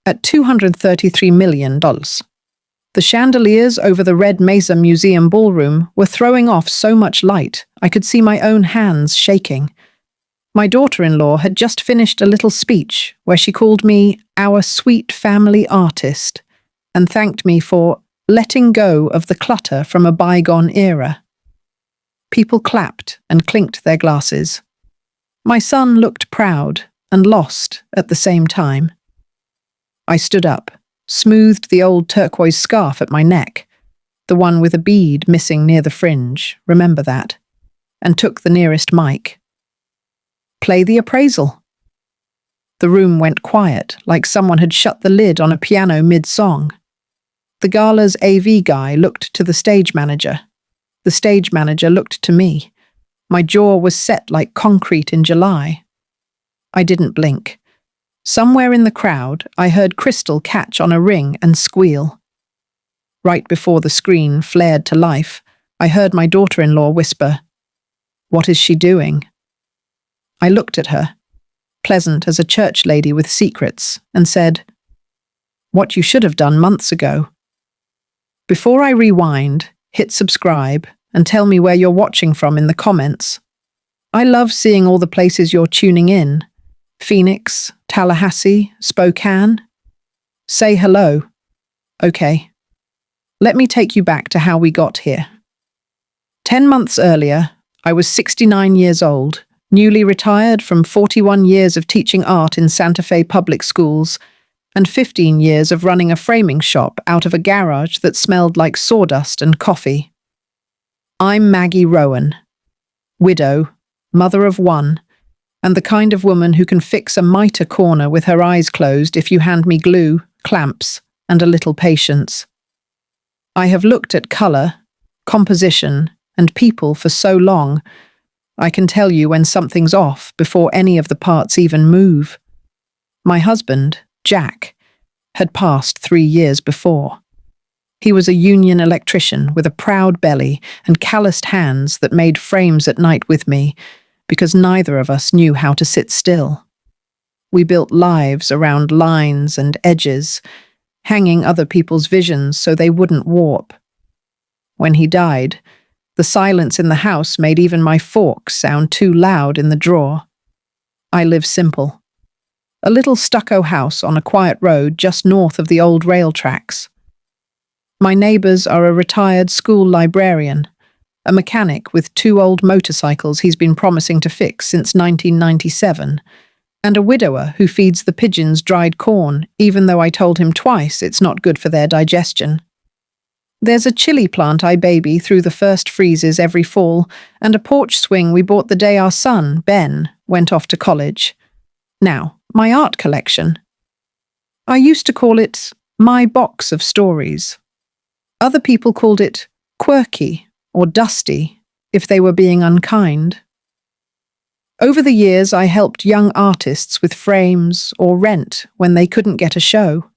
at $233 million. The chandeliers over the Red Mesa Museum ballroom were throwing off so much light I could see my own hands shaking. My daughter-in-law had just finished a little speech where she called me our sweet family artist and thanked me for letting go of the clutter from a bygone era. People clapped and clinked their glasses. My son looked proud and lost at the same time. I stood up, smoothed the old turquoise scarf at my neck, the one with a bead missing near the fringe, remember that, and took the nearest mic. Play the appraisal. The room went quiet, like someone had shut the lid on a piano mid-song. The gala's AV guy looked to the stage manager. The stage manager looked to me. My jaw was set like concrete in July. I didn't blink. Somewhere in the crowd, I heard Crystal catch on a ring and squeal. Right before the screen flared to life, I heard my daughter-in-law whisper, "What is she doing?" I looked at her, pleasant as a church lady with secrets, and said, "What you should have done months ago." Before I rewind, hit subscribe and tell me where you're watching from in the comments. I love seeing all the places you're tuning in. Phoenix, Tallahassee, Spokane. Say hello. Okay. Let me take you back to how we got here. 10 months earlier, I was 69 years old, newly retired from 41 years of teaching art in Santa Fe public schools and 15 years of running a framing shop out of a garage that smelled like sawdust and coffee. I'm Maggie Rowan, widow, mother of one, and the kind of woman who can fix a mitre corner with her eyes closed if you hand me glue, clamps, and a little patience. I have looked at colour, composition, and people for so long, I can tell you when something's off before any of the parts even move. My husband, Jack, had passed 3 years before. He was a union electrician with a proud belly and calloused hands that made frames at night with me because neither of us knew how to sit still. We built lives around lines and edges, hanging other people's visions so they wouldn't warp. When he died, the silence in the house made even my forks sound too loud in the drawer. I live simple. A little stucco house on a quiet road just north of the old rail tracks. My neighbours are a retired school librarian, a mechanic with 2 old motorcycles he's been promising to fix since 1997, and a widower who feeds the pigeons dried corn, even though I told him twice it's not good for their digestion. There's a chili plant I baby through the first freezes every fall, and a porch swing we bought the day our son, Ben, went off to college. Now, my art collection. I used to call it my box of stories. Other people called it quirky or dusty if they were being unkind. Over the years, I helped young artists with frames or rent when they couldn't get a show.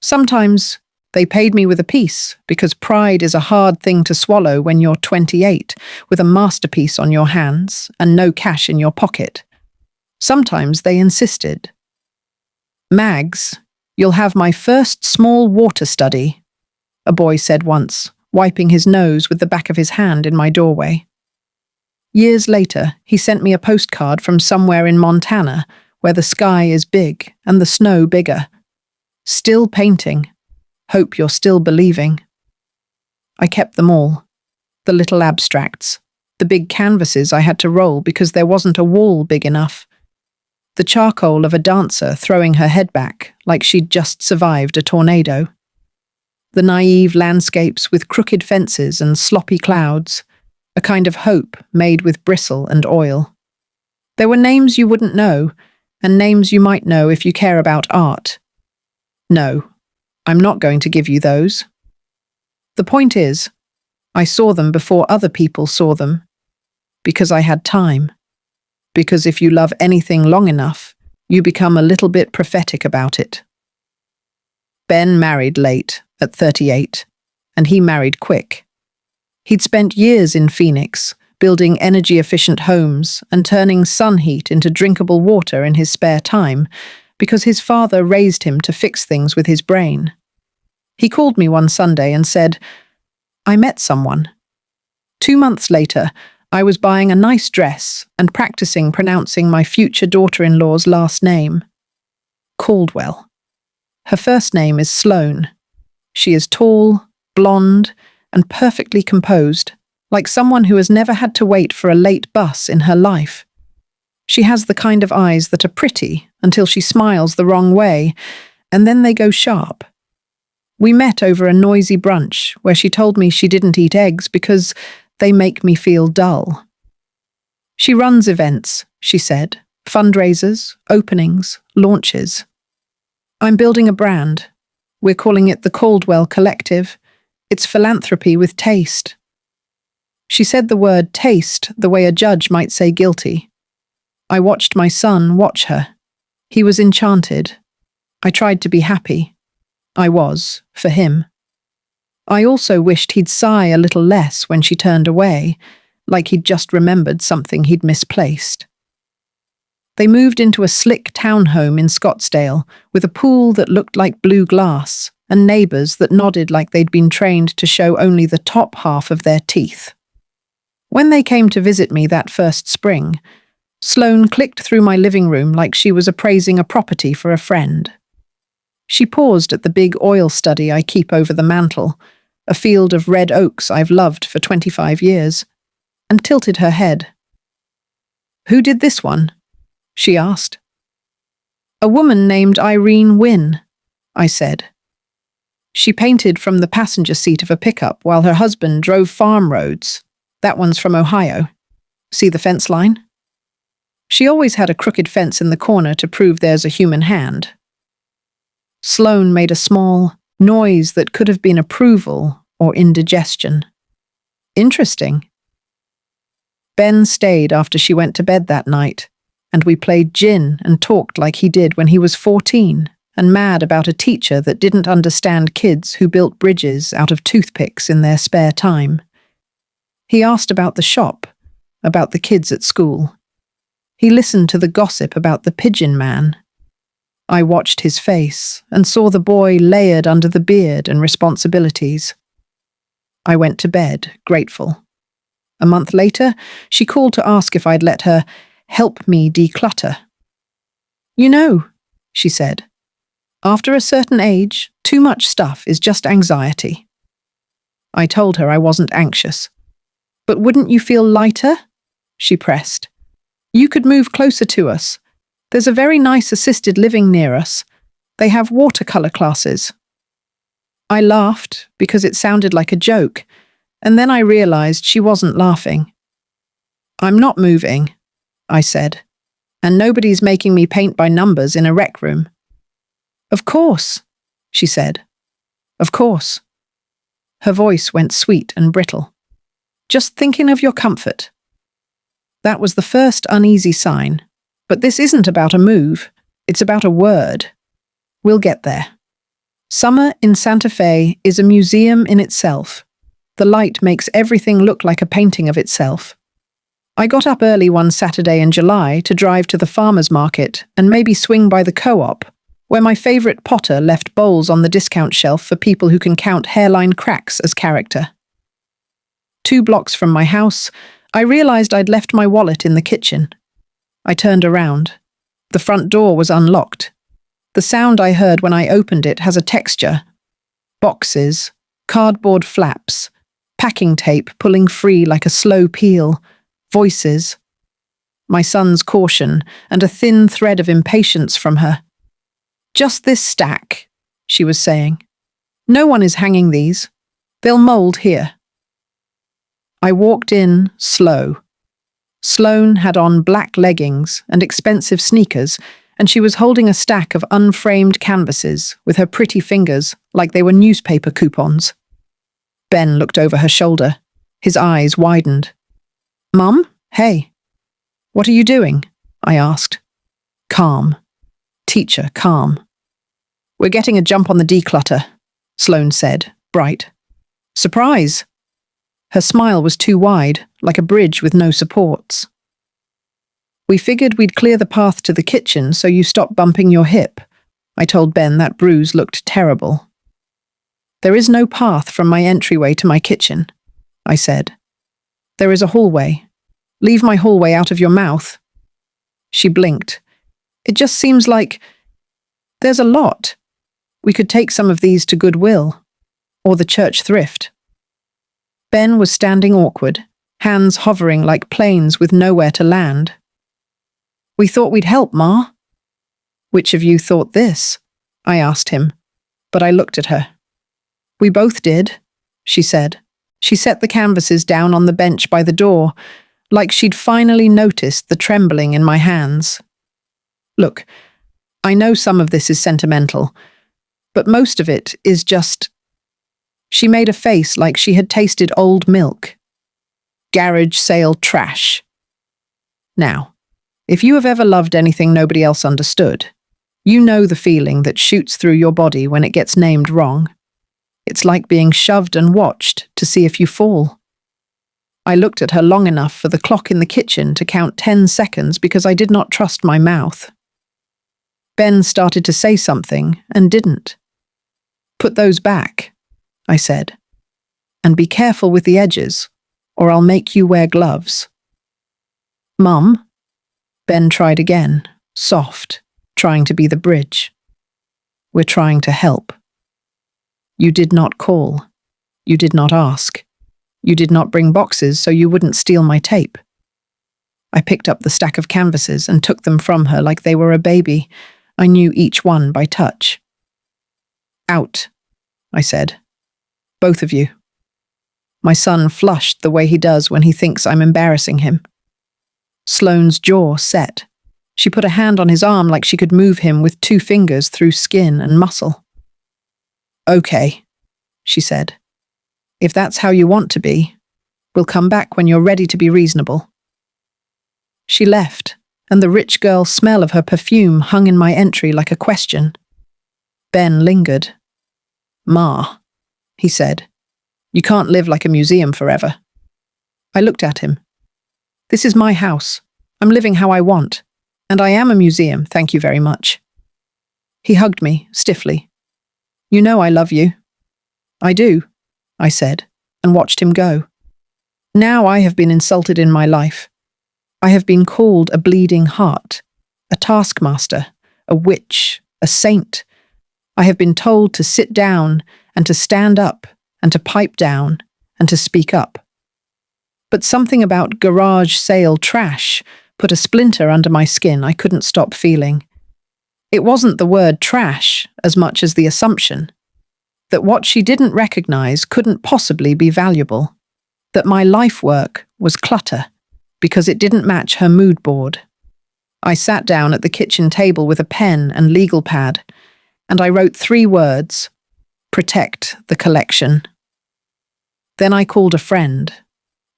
Sometimes they paid me with a piece because pride is a hard thing to swallow when you're 28 with a masterpiece on your hands and no cash in your pocket. Sometimes they insisted. "Mags, you'll have my first small water study," a boy said once, wiping his nose with the back of his hand in my doorway. Years later, he sent me a postcard from somewhere in Montana where the sky is big and the snow bigger. "Still painting. Hope you're still believing." I kept them all. The little abstracts. The big canvases I had to roll because there wasn't a wall big enough. The charcoal of a dancer throwing her head back like she'd just survived a tornado. The naive landscapes with crooked fences and sloppy clouds, a kind of hope made with bristle and oil. There were names you wouldn't know, and names you might know if you care about art. No, I'm not going to give you those. The point is, I saw them before other people saw them, because I had time. Because if you love anything long enough, you become a little bit prophetic about it. Ben married late, at 38, and he married quick. He'd spent years in Phoenix, building energy-efficient homes and turning sun heat into drinkable water in his spare time, because his father raised him to fix things with his brain. He called me one Sunday and said, "I met someone." 2 months later, I was buying a nice dress and practicing pronouncing my future daughter-in-law's last name. Caldwell. Her first name is Sloane. She is tall, blonde, and perfectly composed, like someone who has never had to wait for a late bus in her life. She has the kind of eyes that are pretty until she smiles the wrong way, and then they go sharp. We met over a noisy brunch where she told me she didn't eat eggs because they make me feel dull. She runs events, she said, fundraisers, openings, launches. I'm building a brand. We're calling it the Caldwell Collective. It's philanthropy with taste. She said the word taste the way a judge might say guilty. I watched my son watch her. He was enchanted. I tried to be happy. I was, for him. I also wished he'd sigh a little less when she turned away, like he'd just remembered something he'd misplaced. They moved into a slick townhome in Scottsdale with a pool that looked like blue glass and neighbours that nodded like they'd been trained to show only the top half of their teeth. When they came to visit me that first spring, Sloane clicked through my living room like she was appraising a property for a friend. She paused at the big oil study I keep over the mantel, a field of red oaks I've loved for 25 years, and tilted her head. "Who did this one?" she asked. "A woman named Irene Wynne," I said. She painted from the passenger seat of a pickup while her husband drove farm roads. That one's from Ohio. See the fence line? She always had a crooked fence in the corner to prove there's a human hand. Sloane made a small noise that could have been approval or indigestion. Interesting. Ben stayed after she went to bed that night, and we played gin and talked like he did when he was 14 and mad about a teacher that didn't understand kids who built bridges out of toothpicks in their spare time. He asked about the shop, about the kids at school. He listened to the gossip about the pigeon man. I watched his face and saw the boy layered under the beard and responsibilities. I went to bed, grateful. A month later, she called to ask if I'd let her help me declutter. "You know," she said, "after a certain age, too much stuff is just anxiety." I told her I wasn't anxious. "But wouldn't you feel lighter?" she pressed. "You could move closer to us. There's a very nice assisted living near us. They have watercolor classes." I laughed because it sounded like a joke, and then I realized she wasn't laughing. "I'm not moving," I said, "and nobody's making me paint by numbers in a rec room." "Of course," she said. "Of course." Her voice went sweet and brittle. "Just thinking of your comfort." That was the first uneasy sign. But this isn't about a move, it's about a word. We'll get there. Summer in Santa Fe is a museum in itself. The light makes everything look like a painting of itself. I got up early one Saturday in July to drive to the farmer's market and maybe swing by the co-op, where my favourite potter left bowls on the discount shelf for people who can count hairline cracks as character. 2 blocks from my house, I realised I'd left my wallet in the kitchen. I turned around. The front door was unlocked. The sound I heard when I opened it has a texture. Boxes, cardboard flaps, packing tape pulling free like a slow peel, voices. My son's caution and a thin thread of impatience from her. "Just this stack," she was saying. "No one is hanging these. They'll mould here." I walked in slow. Sloane had on black leggings and expensive sneakers, and she was holding a stack of unframed canvases with her pretty fingers like they were newspaper coupons. Ben looked over her shoulder. His eyes widened. "Mum? Hey." "What are you doing?" I asked. Calm. Teacher, calm. "We're getting a jump on the declutter," Sloane said, bright. "Surprise!" Her smile was too wide, like a bridge with no supports. We figured we'd clear the path to the kitchen so you stop bumping your hip. I told Ben that bruise looked terrible. There is no path from my entryway to my kitchen, I said. There is a hallway. Leave my hallway out of your mouth. She blinked. It just seems like there's a lot. We could take some of these to Goodwill or the church thrift. Ben was standing awkward, hands hovering like planes with nowhere to land. We thought we'd help, Ma. Which of you thought this? I asked him, but I looked at her. We both did, she said. She set the canvases down on the bench by the door, like she'd finally noticed the trembling in my hands. Look, I know some of this is sentimental, but most of it is just... She made a face like she had tasted old milk. Garage sale trash. Now, if you have ever loved anything nobody else understood, you know the feeling that shoots through your body when it gets named wrong. It's like being shoved and watched to see if you fall. I looked at her long enough for the clock in the kitchen to count 10 seconds because I did not trust my mouth. Ben started to say something and didn't. Put those back, I said, and be careful with the edges, or I'll make you wear gloves. Mum? Ben tried again, soft, trying to be the bridge. We're trying to help. You did not call. You did not ask. You did not bring boxes so you wouldn't steal my tape. I picked up the stack of canvases and took them from her like they were a baby. I knew each one by touch. Out, I said. Both of you. My son flushed the way he does when he thinks I'm embarrassing him. Sloane's jaw set. She put a hand on his arm like she could move him with 2 fingers through skin and muscle. Okay, she said. If that's how you want to be, we'll come back when you're ready to be reasonable. She left, and the rich girl smell of her perfume hung in my entry like a question. Ben lingered. Ma, he said, you can't live like a museum forever. I looked at him. This is my house. I'm living how I want. And I am a museum, thank you very much. He hugged me, stiffly. You know I love you. I do, I said, and watched him go. Now I have been insulted in my life. I have been called a bleeding heart, a taskmaster, a witch, a saint. I have been told to sit down and to stand up and to pipe down and to speak up. But something about garage sale trash put a splinter under my skin I couldn't stop feeling. It wasn't the word trash as much as the assumption that what she didn't recognize couldn't possibly be valuable, that my life work was clutter because it didn't match her mood board. I sat down at the kitchen table with a pen and legal pad, and I wrote 3 words: protect the collection. Then I called a friend,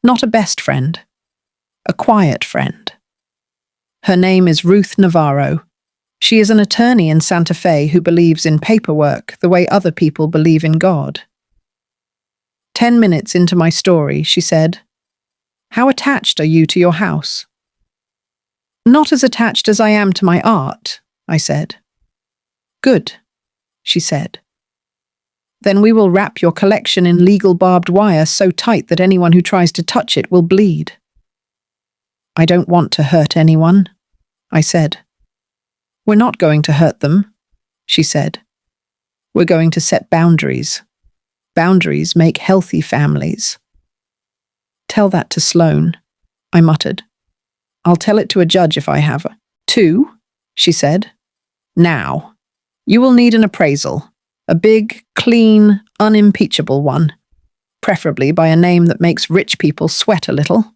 not a best friend, a quiet friend. Her name is Ruth Navarro. She is an attorney in Santa Fe who believes in paperwork the way other people believe in God. 10 minutes into my story, she said, "How attached are you to your house?" "Not as attached as I am to my art," I said. "Good," she said. "Then we will wrap your collection in legal barbed wire so tight that anyone who tries to touch it will bleed." "I don't want to hurt anyone," I said. "We're not going to hurt them," she said. "We're going to set boundaries. Boundaries make healthy families." "Tell that to Sloane," I muttered. "I'll tell it to a judge if I have to," she said. "Now, you will need an appraisal, a big, clean, unimpeachable one, preferably by a name that makes rich people sweat a little."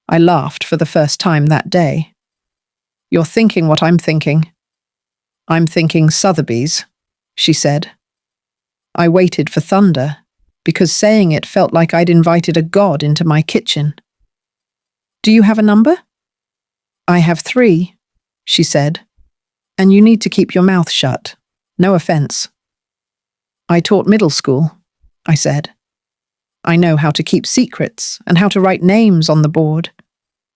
I laughed for the first time that day. "You're thinking what I'm thinking." "I'm thinking Sotheby's," she said. I waited for thunder, because saying it felt like I'd invited a god into my kitchen. "Do you have a number?" "I have 3, she said. "And you need to keep your mouth shut. No offense." "I taught middle school," I said. "I know how to keep secrets and how to write names on the board.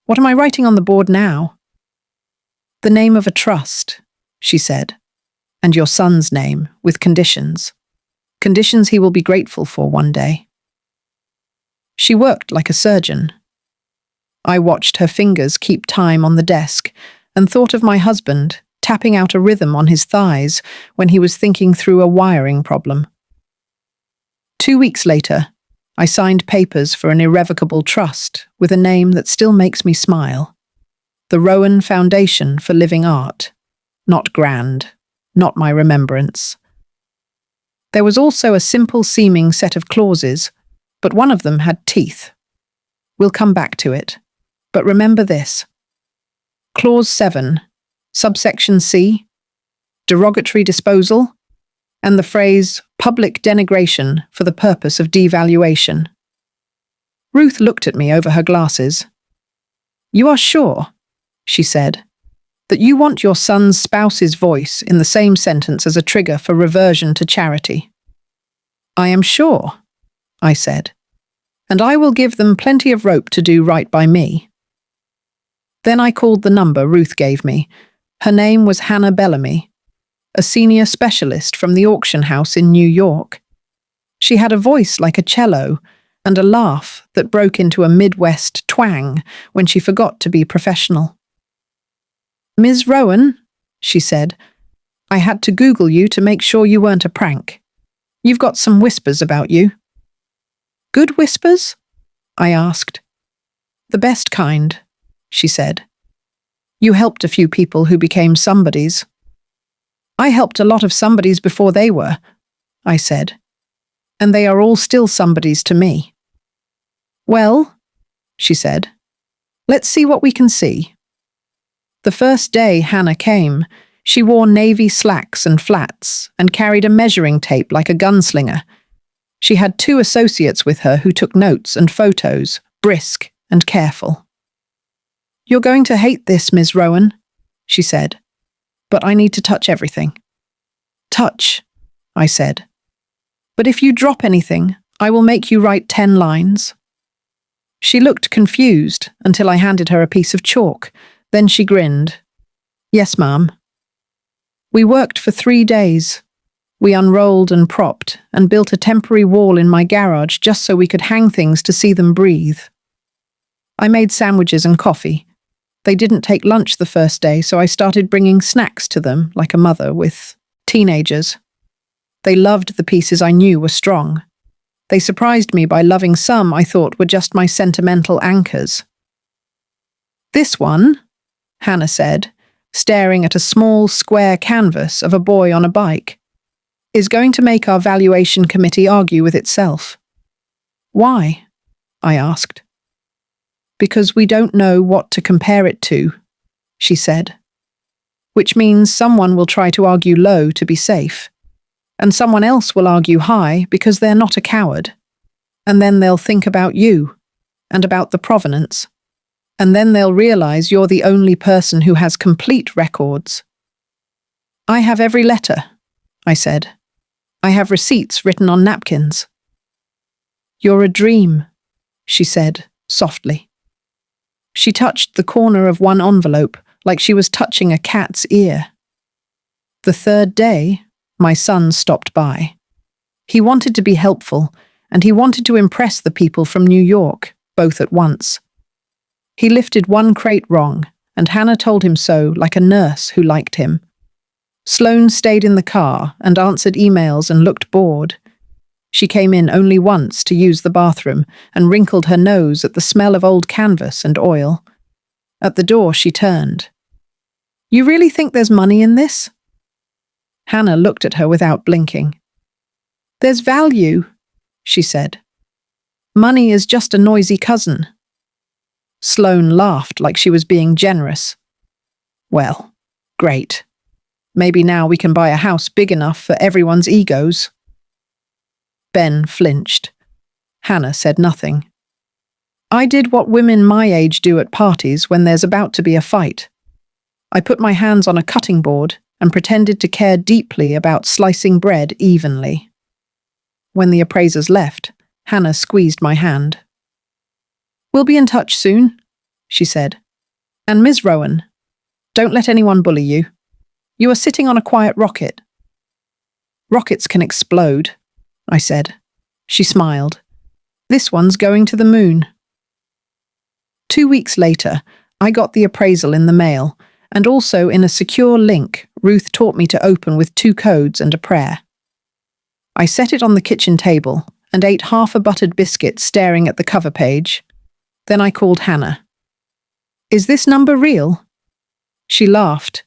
What am I writing on the board now? The name of a trust, she said, and your son's name, with conditions. Conditions he will be grateful for one day. She worked like a surgeon. I watched her fingers keep time on the desk and thought of my husband tapping out a rhythm on his thighs when he was thinking through a wiring problem. 2 weeks later, I signed papers for an irrevocable trust with a name that still makes me smile. The Rowan Foundation for Living Art. Not grand, not my remembrance. There was also a simple-seeming set of clauses, but one of them had teeth. We'll come back to it, but remember this. Clause 7, subsection C, derogatory disposal, and the phrase public denigration for the purpose of devaluation. Ruth looked at me over her glasses. You are sure, she said, that you want your son's spouse's voice in the same sentence as a trigger for reversion to charity? I am sure, I said, and I will give them plenty of rope to do right by me. Then I called the number Ruth gave me. Her name was Hannah Bellamy, a senior specialist from the auction house in New York. She had a voice like a cello and a laugh that broke into a Midwest twang when she forgot to be professional. Ms. Rowan, she said, I had to Google you to make sure you weren't a prank. You've got some whispers about you. Good whispers? I asked. The best kind, she said. You helped a few people who became somebodies. I helped a lot of somebodies before they were, I said, and they are all still somebodies to me. Well, she said, let's see what we can see. The first day Hannah came, she wore navy slacks and flats and carried a measuring tape like a gunslinger. She had 2 associates with her who took notes and photos, brisk and careful. You're going to hate this, Ms. Rowan, she said, but I need to touch everything. Touch, I said. But if you drop anything, I will make you write 10 lines. She looked confused until I handed her a piece of chalk. Then she grinned. Yes, ma'am. We worked for 3 days. We unrolled and propped and built a temporary wall in my garage just so we could hang things to see them breathe. I made sandwiches and coffee. They didn't take lunch the first day, so I started bringing snacks to them like a mother with teenagers. They loved the pieces I knew were strong. They surprised me by loving some I thought were just my sentimental anchors. This one, Hannah said, staring at a small square canvas of a boy on a bike, is going to make our valuation committee argue with itself. Why? I asked. Because we don't know what to compare it to, she said. Which means someone will try to argue low to be safe, and someone else will argue high because they're not a coward. And then they'll think about you, and about the provenance, and then they'll realize you're the only person who has complete records. I have every letter, I said. I have receipts written on napkins. You're a dream, she said softly. She touched the corner of one envelope like she was touching a cat's ear. The 3rd day, my son stopped by. He wanted to be helpful, and he wanted to impress the people from New York, both at once. He lifted one crate wrong, and Hannah told him so like a nurse who liked him. Sloane stayed in the car and answered emails and looked bored. She came in only once to use the bathroom and wrinkled her nose at the smell of old canvas and oil. At the door she turned. You really think there's money in this? Hannah looked at her without blinking. There's value, she said. Money is just a noisy cousin. Sloane laughed like she was being generous. Well, great. Maybe now we can buy a house big enough for everyone's egos. Ben flinched. Hannah said nothing. I did what women my age do at parties when there's about to be a fight. I put my hands on a cutting board and pretended to care deeply about slicing bread evenly. When the appraisers left, Hannah squeezed my hand. We'll be in touch soon, she said. And Ms. Rowan, don't let anyone bully you. You are sitting on a quiet rocket. Rockets can explode, I said. She smiled. This one's going to the moon. 2 weeks later, I got the appraisal in the mail, and also in a secure link Ruth taught me to open with 2 codes and a prayer. I set it on the kitchen table and ate half a buttered biscuit staring at the cover page. Then I called Hannah. Is this number real? She laughed.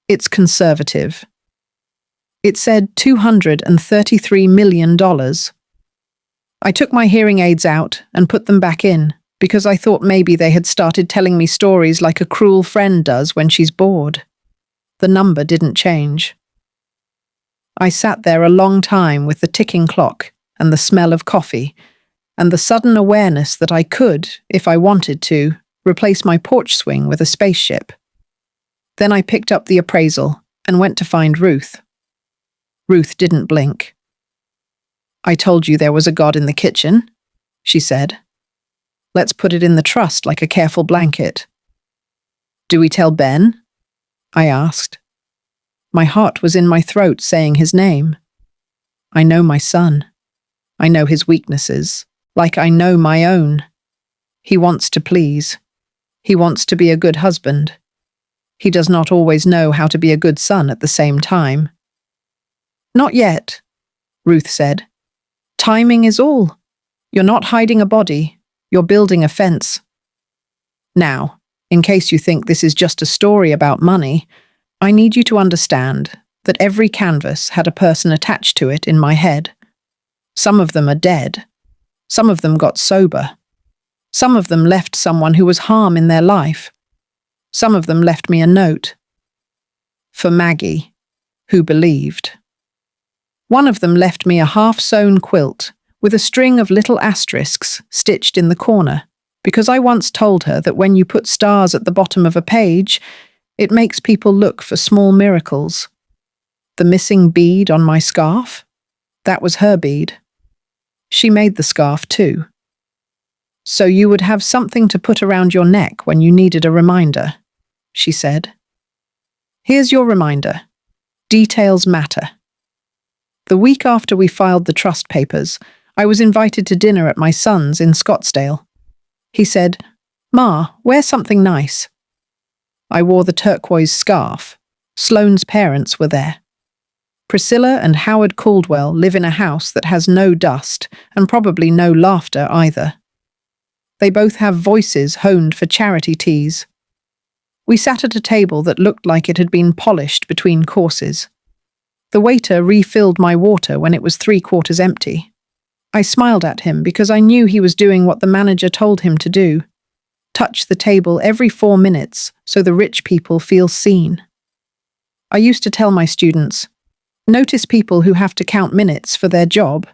It's conservative. It said $233 million. I took my hearing aids out and put them back in because I thought maybe they had started telling me stories like a cruel friend does when she's bored. The number didn't change. I sat there a long time with the ticking clock and the smell of coffee and the sudden awareness that I could, if I wanted to, replace my porch swing with a spaceship. Then I picked up the appraisal and went to find Ruth. Ruth didn't blink. I told you there was a God in the kitchen, she said. Let's put it in the trust like a careful blanket. Do we tell Ben? I asked. My heart was in my throat saying his name. I know my son. I know his weaknesses, like I know my own. He wants to please. He wants to be a good husband. He does not always know how to be a good son at the same time. Not yet, Ruth said. Timing is all. You're not hiding a body. You're building a fence. Now, in case you think this is just a story about money, I need you to understand that every canvas had a person attached to it in my head. Some of them are dead. Some of them got sober. Some of them left someone who was harm in their life. Some of them left me a note. For Maggie, who believed. One of them left me a half-sewn quilt with a string of little asterisks stitched in the corner, because I once told her that when you put stars at the bottom of a page, it makes people look for small miracles. The missing bead on my scarf? That was her bead. She made the scarf too. So you would have something to put around your neck when you needed a reminder, she said. Here's your reminder. Details matter. The week after we filed the trust papers, I was invited to dinner at my son's in Scottsdale. He said, Ma, wear something nice. I wore the turquoise scarf. Sloane's parents were there. Priscilla and Howard Caldwell live in a house that has no dust and probably no laughter either. They both have voices honed for charity teas. We sat at a table that looked like it had been polished between courses. The waiter refilled my water when it was 3/4 empty. I smiled at him because I knew he was doing what the manager told him to do. Touch the table every 4 minutes so the rich people feel seen. I used to tell my students, notice people who have to count minutes for their job.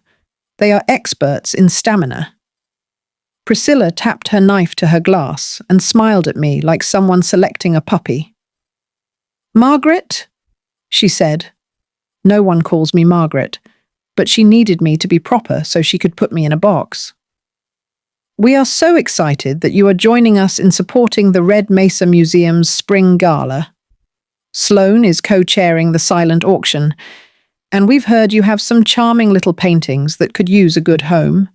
They are experts in stamina. Priscilla tapped her knife to her glass and smiled at me like someone selecting a puppy. Margaret? She said. No one calls me Margaret, but she needed me to be proper so she could put me in a box. We are so excited that you are joining us in supporting the Red Mesa Museum's Spring Gala. Sloane is co-chairing the silent auction, and we've heard you have some charming little paintings that could use a good home.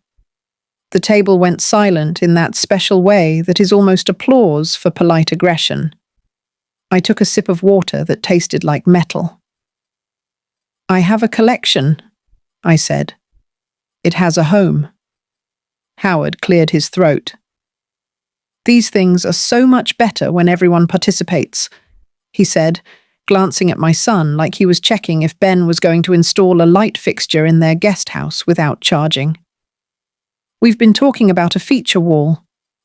The table went silent in that special way that is almost applause for polite aggression. I took a sip of water that tasted like metal. I have a collection, I said. It has a home. Howard cleared his throat. These things are so much better when everyone participates, he said, glancing at my son like he was checking if Ben was going to install a light fixture in their guest house without charging. We've been talking about a feature wall,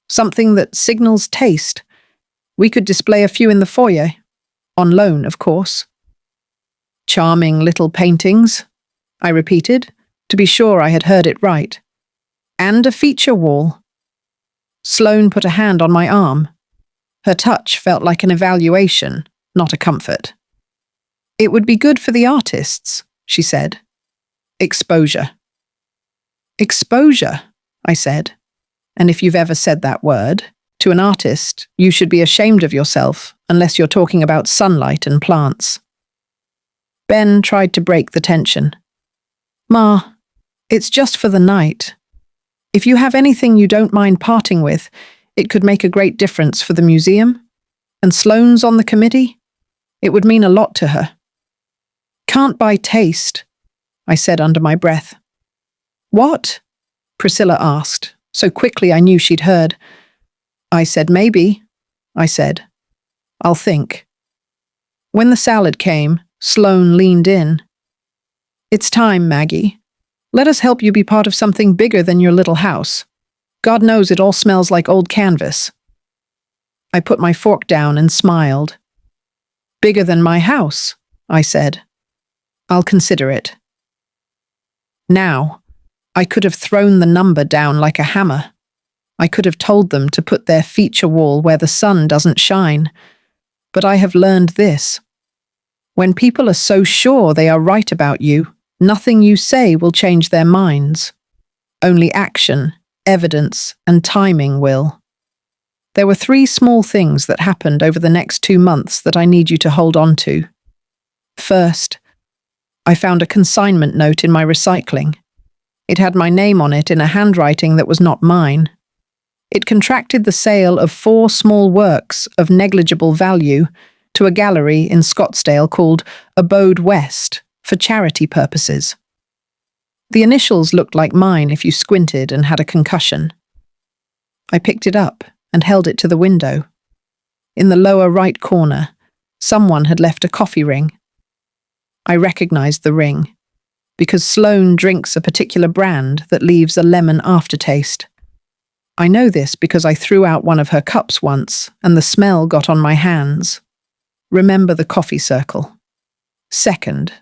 something that signals taste. We could display a few in the foyer, on loan, of course. Charming little paintings, I repeated, to be sure I had heard it right. And a feature wall. Sloane put a hand on my arm. Her touch felt like an evaluation, not a comfort. It would be good for the artists, she said. Exposure. Exposure, I said. And if you've ever said that word, To an artist, you should be ashamed of yourself unless you're talking about sunlight and plants. Ben tried to break the tension. Ma, it's just for the night. If you have anything you don't mind parting with, it could make a great difference for the museum. And Sloane's on the committee. It would mean a lot to her. Can't buy taste, I said under my breath. What? Priscilla asked, so quickly I knew she'd heard. I said maybe, I said. I'll think. When the salad came, Sloane leaned in. It's time, Maggie. Let us help you be part of something bigger than your little house. God knows it all smells like old canvas. I put my fork down and smiled. Bigger than my house, I said. I'll consider it. Now, I could have thrown the number down like a hammer. I could have told them to put their feature wall where the sun doesn't shine. But I have learned this. When people are so sure they are right about you, nothing you say will change their minds. Only action, evidence, and timing will. There were 3 small things that happened over the next 2 months that I need you to hold on to. First, I found a consignment note in my recycling. It had my name on it in a handwriting that was not mine. It contracted the sale of 4 small works of negligible value to a gallery in Scottsdale called Abode West for charity purposes. The initials looked like mine if you squinted and had a concussion. I picked it up and held it to the window. In the lower right corner, someone had left a coffee ring. I recognized the ring, because Sloane drinks a particular brand that leaves a lemon aftertaste. I know this because I threw out one of her cups once, and the smell got on my hands. Remember the coffee circle. Second,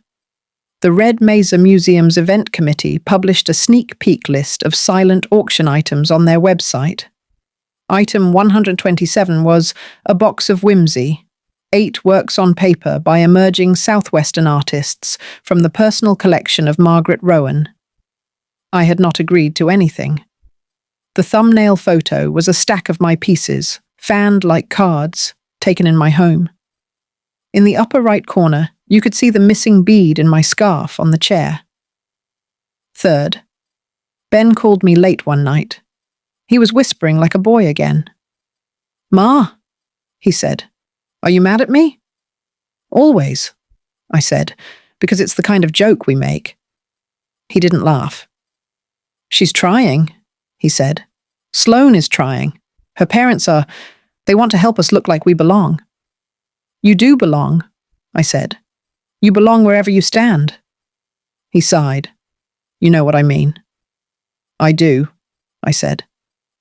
the Red Mesa Museum's event committee published a sneak peek list of silent auction items on their website. Item 127 was a box of whimsy, 8 works on paper by emerging Southwestern artists from the personal collection of Margaret Rowan. I had not agreed to anything. The thumbnail photo was a stack of my pieces, fanned like cards, taken in my home. In the upper right corner, you could see the missing bead in my scarf on the chair. Third, Ben called me late one night. He was whispering like a boy again. Ma, he said, are you mad at me? Always, I said, because it's the kind of joke we make. He didn't laugh. She's trying, he said. Sloane is trying. Her parents they want to help us look like we belong. You do belong, I said. You belong wherever you stand. He sighed. You know what I mean. I do, I said.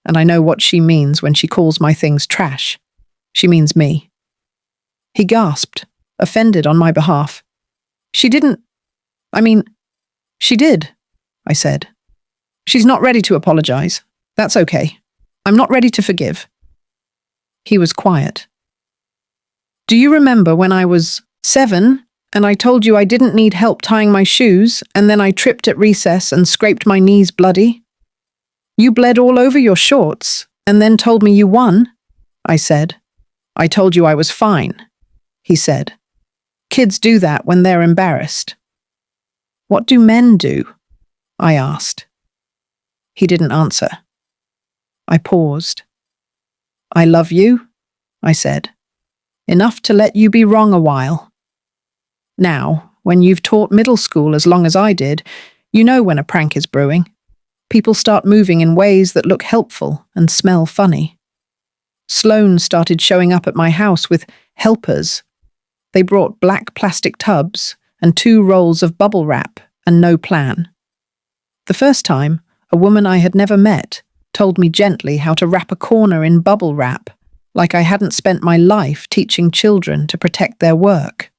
And I know what she means when she calls my things trash. She means me. He gasped, offended on my behalf. She did, I said. She's not ready to apologize. That's okay. I'm not ready to forgive. He was quiet. Do you remember when I was 7 and I told you I didn't need help tying my shoes and then I tripped at recess and scraped my knees bloody? You bled all over your shorts and then told me you won, I said. I told you I was fine, he said. Kids do that when they're embarrassed. What do men do? I asked. He didn't answer. I paused. I love you, I said. Enough to let you be wrong a while. Now, when you've taught middle school as long as I did, you know when a prank is brewing. People start moving in ways that look helpful and smell funny. Sloane started showing up at my house with helpers. They brought black plastic tubs and 2 rolls of bubble wrap and no plan. The first time, a woman I had never met told me gently how to wrap a corner in bubble wrap, like I hadn't spent my life teaching children to protect their work.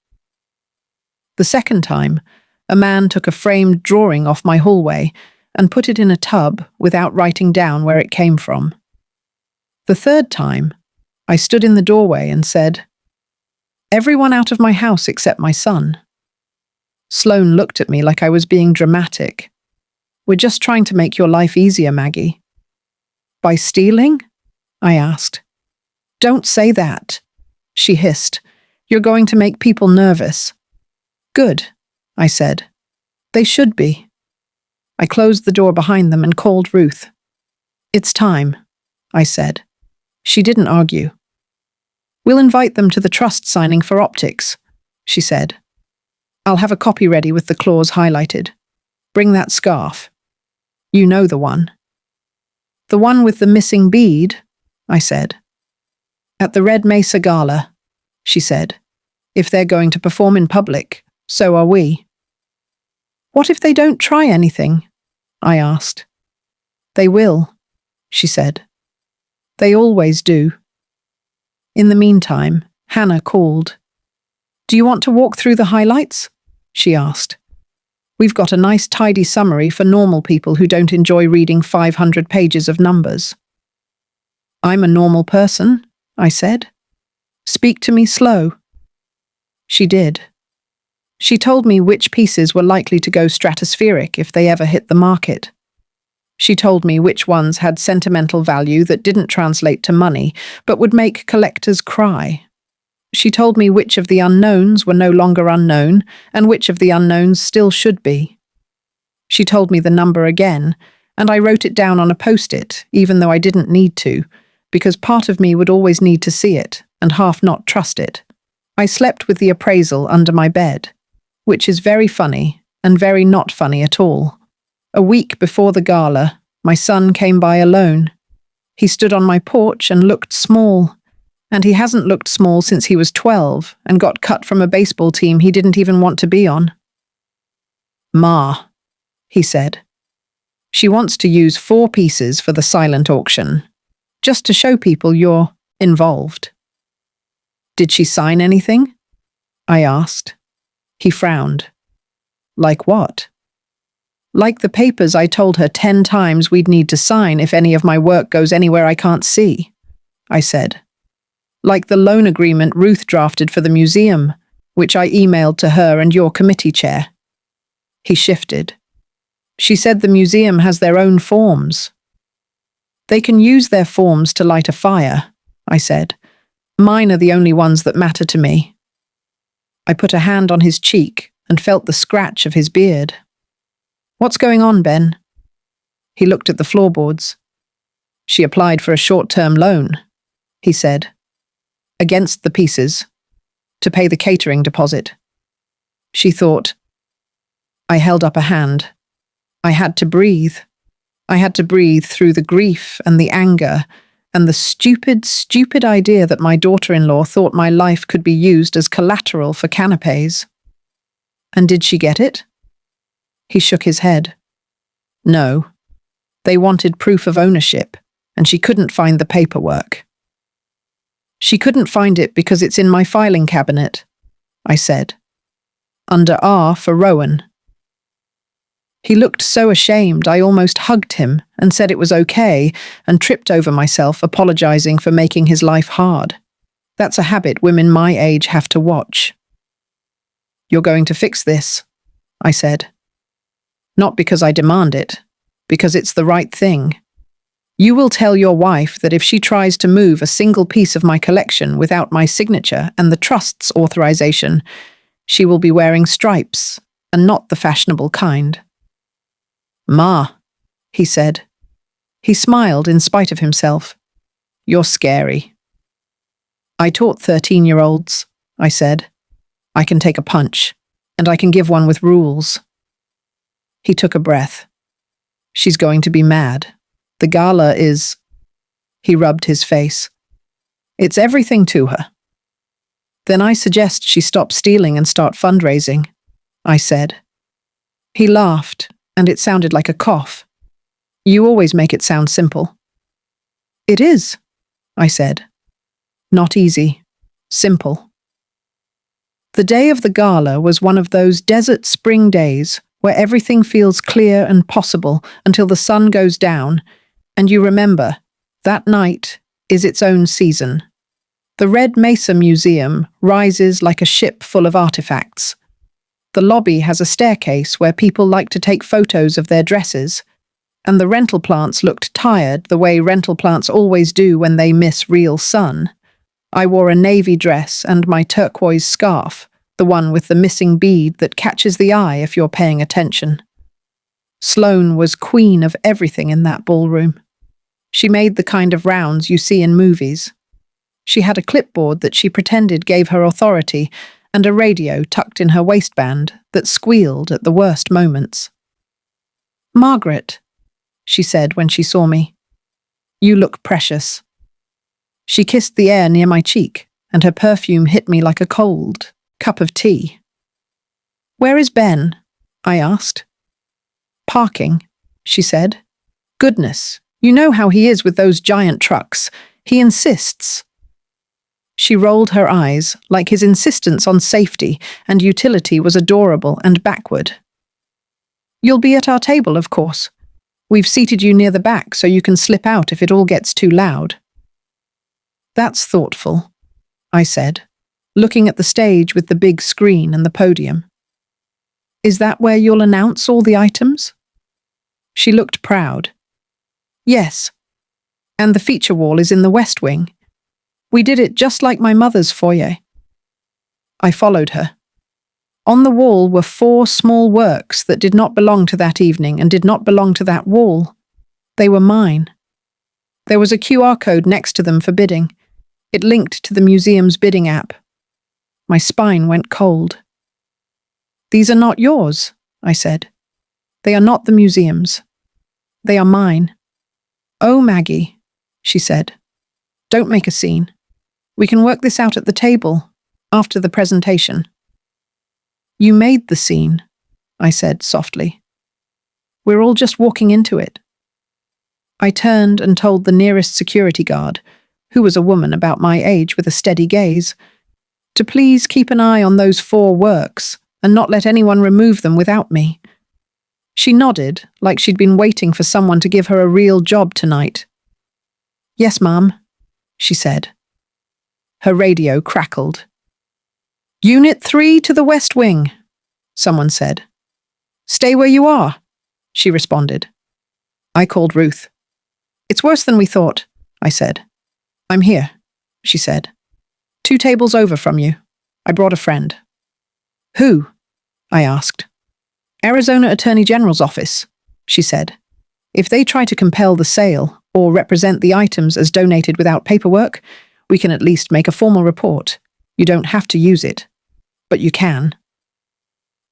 The second time, a man took a framed drawing off my hallway and put it in a tub without writing down where it came from. The third time, I stood in the doorway and said, "Everyone out of my house except my son." Sloane looked at me like I was being dramatic. "We're just trying to make your life easier, Maggie." "By stealing?" I asked. Don't say that, she hissed. You're going to make people nervous. Good, I said. They should be. I closed the door behind them and called Ruth. It's time, I said. She didn't argue. We'll invite them to the trust signing for optics, she said. I'll have a copy ready with the clause highlighted. Bring that scarf. You know the one. The one with the missing bead, I said. At the Red Mesa Gala, she said. If they're going to perform in public, so are we. What if they don't try anything? I asked. They will, she said. They always do. In the meantime, Hannah called. Do you want to walk through the highlights? She asked. We've got a nice tidy summary for normal people who don't enjoy reading 500 pages of numbers. I'm a normal person, I said. Speak to me slow. She did. She told me which pieces were likely to go stratospheric if they ever hit the market. She told me which ones had sentimental value that didn't translate to money, but would make collectors cry. She told me which of the unknowns were no longer unknown, and which of the unknowns still should be. She told me the number again, and I wrote it down on a post-it, even though I didn't need to, because part of me would always need to see it, and half not trust it. I slept with the appraisal under my bed, which is very funny, and very not funny at all. A week before the gala, my son came by alone. He stood on my porch and looked small, and he hasn't looked small since he was 12 and got cut from a baseball team he didn't even want to be on. Ma, he said. She wants to use 4 pieces for the silent auction, just to show people you're involved. Did she sign anything? I asked. He frowned. Like what? Like the papers I told her 10 times we'd need to sign if any of my work goes anywhere I can't see, I said. Like the loan agreement Ruth drafted for the museum, which I emailed to her and your committee chair. He shifted. She said the museum has their own forms. They can use their forms to light a fire, I said. Mine are the only ones that matter to me. I put a hand on his cheek and felt the scratch of his beard. What's going on, Ben? He looked at the floorboards. She applied for a short-term loan, he said. Against the pieces, to pay the catering deposit. She thought. I held up a hand. I had to breathe. I had to breathe through the grief and the anger and the stupid idea that my daughter-in-law thought my life could be used as collateral for canapes. And did she get it? He shook his head. No. They wanted proof of ownership, and she couldn't find the paperwork. She couldn't find it because it's in my filing cabinet, I said. Under R for Rowan. He looked so ashamed I almost hugged him and said it was okay and tripped over myself, apologizing for making his life hard. That's a habit women my age have to watch. You're going to fix this, I said. Not because I demand it, because it's the right thing. You will tell your wife that if she tries to move a single piece of my collection without my signature and the trust's authorization, she will be wearing stripes, and not the fashionable kind. Ma, he said. He smiled in spite of himself. You're scary. I taught 13-year-olds, I said. I can take a punch, and I can give one with rules. He took a breath. She's going to be mad. The gala is... He rubbed his face. It's everything to her. Then I suggest she stop stealing and start fundraising, I said. He laughed, and it sounded like a cough. You always make it sound simple. It is, I said. Not easy. Simple. The day of the gala was one of those desert spring days where everything feels clear and possible until the sun goes down, and you remember, that night is its own season. The Red Mesa Museum rises like a ship full of artifacts. The lobby has a staircase where people like to take photos of their dresses, and the rental plants looked tired the way rental plants always do when they miss real sun. I wore a navy dress and my turquoise scarf, the one with the missing bead that catches the eye if you're paying attention. Sloane was queen of everything in that ballroom. She made the kind of rounds you see in movies. She had a clipboard that she pretended gave her authority and a radio tucked in her waistband that squealed at the worst moments. "Margaret," she said when she saw me, "you look precious." She kissed the air near my cheek, and her perfume hit me like a cold cup of tea. "Where is Ben?" I asked. "Parking," she said. "Goodness, you know how he is with those giant trucks. He insists." She rolled her eyes, like his insistence on safety and utility was adorable and backward. "You'll be at our table, of course. We've seated you near the back so you can slip out if it all gets too loud." "That's thoughtful," I said, looking at the stage with the big screen and the podium. "Is that where you'll announce all the items?" She looked proud. "Yes, and the feature wall is in the West Wing. We did it just like my mother's foyer." I followed her. On the wall were 4 small works that did not belong to that evening and did not belong to that wall. They were mine. There was a QR code next to them for bidding. It linked to the museum's bidding app. My spine went cold. "These are not yours," I said. "They are not the museum's. They are mine." "Oh, Maggie," she said. "Don't make a scene. We can work this out at the table, after the presentation." "You made the scene," I said softly. "We're all just walking into it." I turned and told the nearest security guard, who was a woman about my age with a steady gaze, to please keep an eye on those 4 works and not let anyone remove them without me. She nodded, like she'd been waiting for someone to give her a real job tonight. "Yes, ma'am," she said. Her radio crackled. "Unit 3 to the West Wing," someone said. "Stay where you are," she responded. I called Ruth. "It's worse than we thought," I said. "I'm here," she said. "2 tables over from you. I brought a friend." "Who?" I asked. "Arizona Attorney General's office," she said. "If they try to compel the sale or represent the items as donated without paperwork, we can at least make a formal report. You don't have to use it, but you can."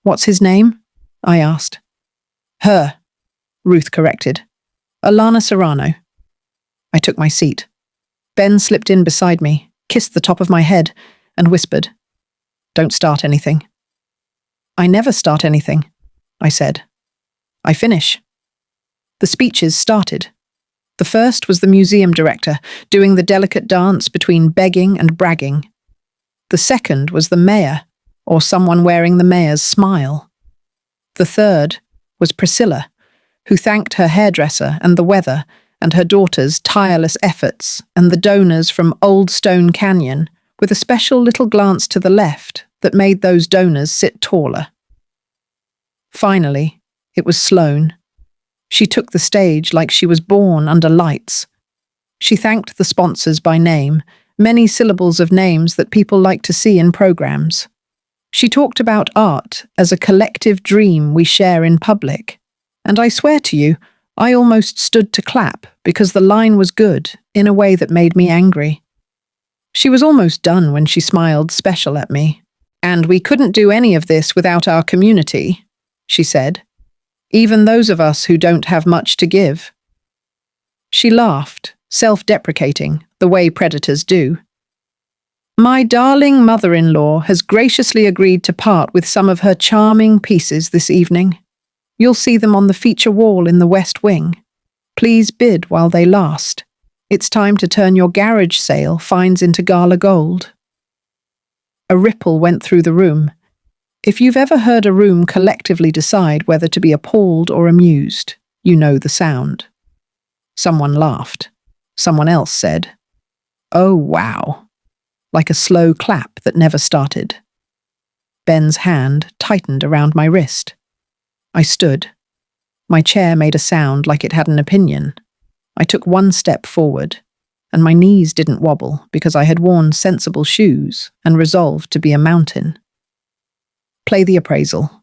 "What's his name?" I asked. "Her," Ruth corrected. "Alana Serrano." I took my seat. Ben slipped in beside me, kissed the top of my head, and whispered, "Don't start anything." "I never start anything," I said. "I finish." The speeches started. The first was the museum director, doing the delicate dance between begging and bragging. The second was the mayor, or someone wearing the mayor's smile. The third was Priscilla, who thanked her hairdresser and the weather and her daughter's tireless efforts and the donors from Old Stone Canyon, with a special little glance to the left that made those donors sit taller. Finally, it was Sloane. She took the stage like she was born under lights. She thanked the sponsors by name, many syllables of names that people like to see in programs. She talked about art as a collective dream we share in public. And I swear to you, I almost stood to clap because the line was good in a way that made me angry. She was almost done when she smiled special at me. "And we couldn't do any of this without our community," she said. "Even those of us who don't have much to give." She laughed, self-deprecating, the way predators do. "My darling mother-in-law has graciously agreed to part with some of her charming pieces this evening. You'll see them on the feature wall in the West Wing. Please bid while they last. It's time to turn your garage sale finds into gala gold." A ripple went through the room. If you've ever heard a room collectively decide whether to be appalled or amused, you know the sound. Someone laughed. Someone else said, "Oh, wow," like a slow clap that never started. Ben's hand tightened around my wrist. I stood. My chair made a sound like it had an opinion. I took 1 step forward, and my knees didn't wobble because I had worn sensible shoes and resolved to be a mountain. "Play the appraisal,"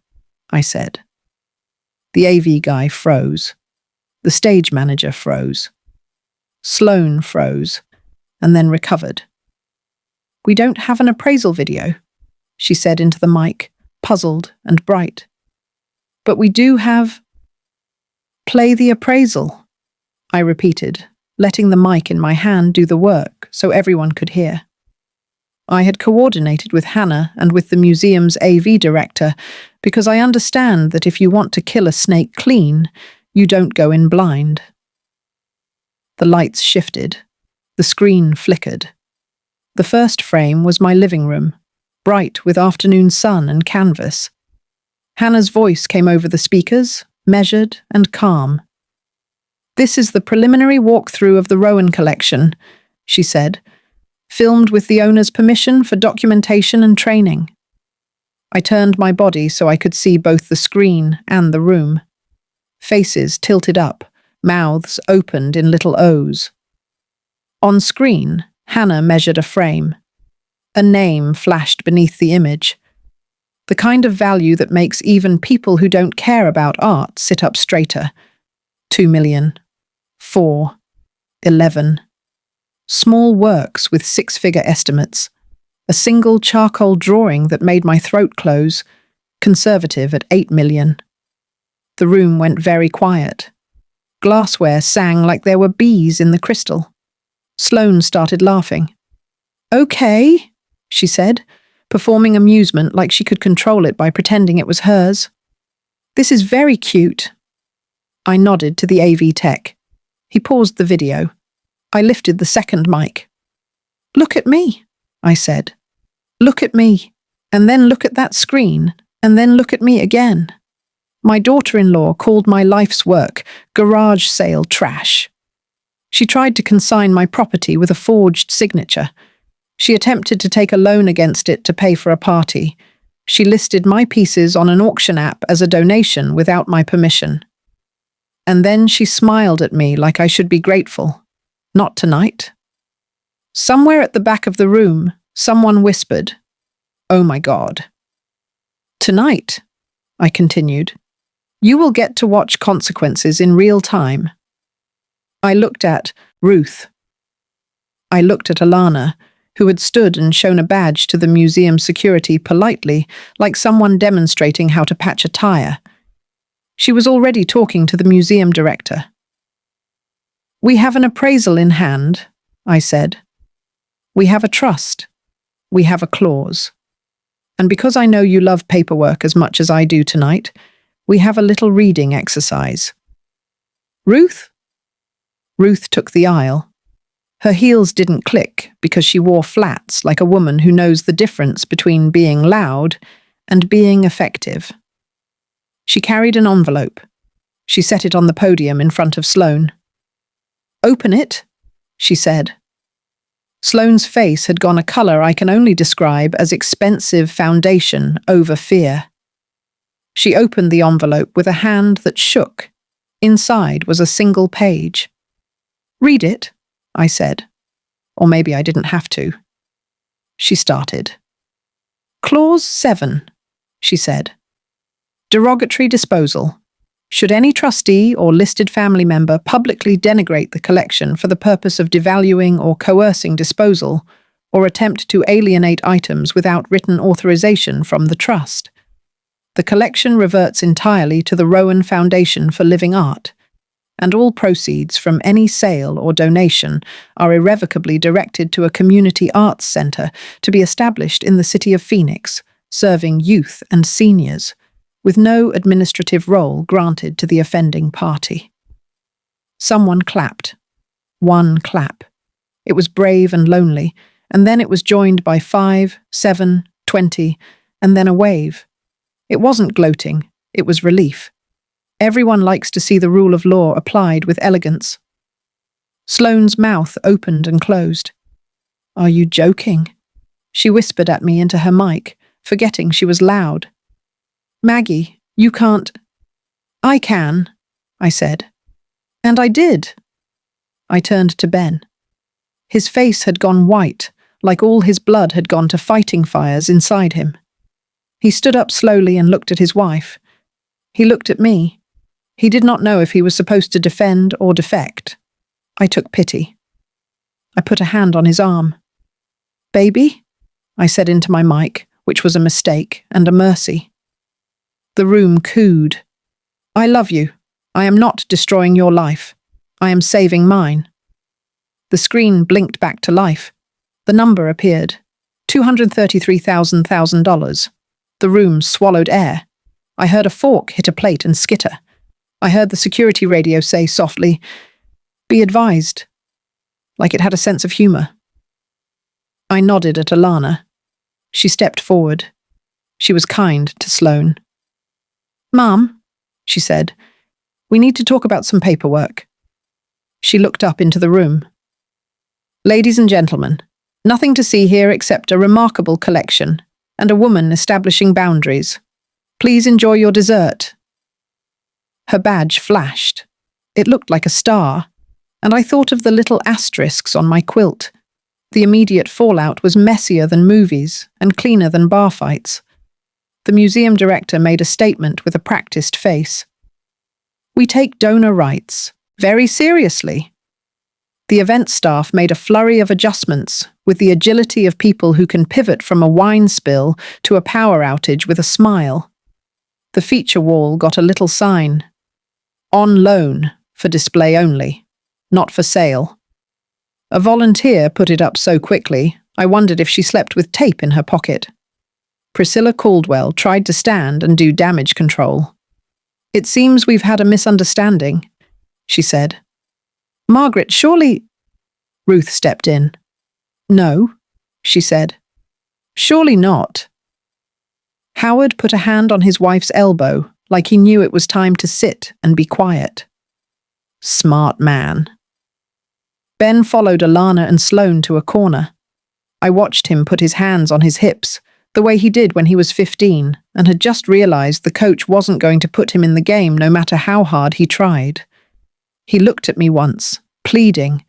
I said. The AV guy froze. The stage manager froze. Sloane froze, and then recovered. "We don't have an appraisal video," she said into the mic, puzzled and bright. "But we do have—" "Play the appraisal," I repeated, letting the mic in my hand do the work so everyone could hear. I had coordinated with Hannah and with the museum's AV director because I understand that if you want to kill a snake clean, you don't go in blind. The lights shifted. The screen flickered. The first frame was my living room, bright with afternoon sun and canvas. Hannah's voice came over the speakers, measured and calm. "This is the preliminary walkthrough of the Rowan collection," she said, "filmed with the owner's permission for documentation and training." I turned my body so I could see both the screen and the room. Faces tilted up, mouths opened in little O's. On screen, Hannah measured a frame. A name flashed beneath the image. The kind of value that makes even people who don't care about art sit up straighter. 2 million. 4. 11. Small works with six-figure estimates. A single charcoal drawing that made my throat close. Conservative at 8 million. The room went very quiet. Glassware sang like there were bees in the crystal. Sloane started laughing. "Okay," she said, performing amusement like she could control it by pretending it was hers. "This is very cute." I nodded to the AV tech. He paused the video. I lifted the second mic. "Look at me," I said. "Look at me, and then look at that screen, and then look at me again." My daughter-in-law called my life's work garage sale trash. She tried to consign my property with a forged signature. She attempted to take a loan against it to pay for a party. She listed my pieces on an auction app as a donation without my permission. And then she smiled at me like I should be grateful. Not tonight. Somewhere at the back of the room, someone whispered, "Oh my God." "Tonight," I continued, "you will get to watch consequences in real time." I looked at Ruth. I looked at Alana, who had stood and shown a badge to the museum security politely, like someone demonstrating how to patch a tire. She was already talking to the museum director. "We have an appraisal in hand," I said. "We have a trust. We have a clause. And because I know you love paperwork as much as I do tonight, we have a little reading exercise." "Ruth?" Ruth took the aisle. Her heels didn't click because she wore flats like a woman who knows the difference between being loud and being effective. She carried an envelope. She set it on the podium in front of Sloane. "Open it," she said. Sloane's face had gone a color I can only describe as expensive foundation over fear. She opened the envelope with a hand that shook. Inside was a single page. "Read it," I said. Or maybe I didn't have to. She started. "Clause 7, she said. Derogatory disposal. Should any trustee or listed family member publicly denigrate the collection for the purpose of devaluing or coercing disposal, or attempt to alienate items without written authorization from the trust, the collection reverts entirely to the Rowan Foundation for Living Art, and all proceeds from any sale or donation are irrevocably directed to a community arts center to be established in the city of Phoenix, serving youth and seniors, with no administrative role granted to the offending party." Someone clapped. One clap. It was brave and lonely, and then it was joined by 5, 7, 20, and then a wave. It wasn't gloating, it was relief. Everyone likes to see the rule of law applied with elegance. Sloane's mouth opened and closed. "Are you joking?" She whispered at me into her mic, forgetting she was loud. "Maggie, you can't—" "I can," I said. And I did. I turned to Ben. His face had gone white, like all his blood had gone to fighting fires inside him. He stood up slowly and looked at his wife. He looked at me. He did not know if he was supposed to defend or defect. I took pity. I put a hand on his arm. "Baby?" I said into my mic, which was a mistake and a mercy. The room cooed. "I love you. I am not destroying your life. I am saving mine." The screen blinked back to life. The number appeared. $233,000. The room swallowed air. I heard a fork hit a plate and skitter. I heard the security radio say softly, "Be advised," like it had a sense of humor. I nodded at Alana. She stepped forward. She was kind to Sloane. "Mom," she said, "we need to talk about some paperwork." She looked up into the room. "Ladies and gentlemen, nothing to see here except a remarkable collection and a woman establishing boundaries. Please enjoy your dessert." Her badge flashed. It looked like a star, and I thought of the little asterisks on my quilt. The immediate fallout was messier than movies and cleaner than bar fights. The museum director made a statement with a practiced face. "We take donor rights very seriously." The event staff made a flurry of adjustments with the agility of people who can pivot from a wine spill to a power outage with a smile. The feature wall got a little sign. "On loan, for display only, not for sale." A volunteer put it up so quickly, I wondered if she slept with tape in her pocket. Priscilla Caldwell tried to stand and do damage control. "It seems we've had a misunderstanding," she said. "Margaret, surely—" Ruth stepped in. "No," she said. "Surely not." Howard put a hand on his wife's elbow, like he knew it was time to sit and be quiet. Smart man. Ben followed Alana and Sloane to a corner. I watched him put his hands on his hips, the way he did when he was 15, and had just realized the coach wasn't going to put him in the game no matter how hard he tried. He looked at me once, pleading,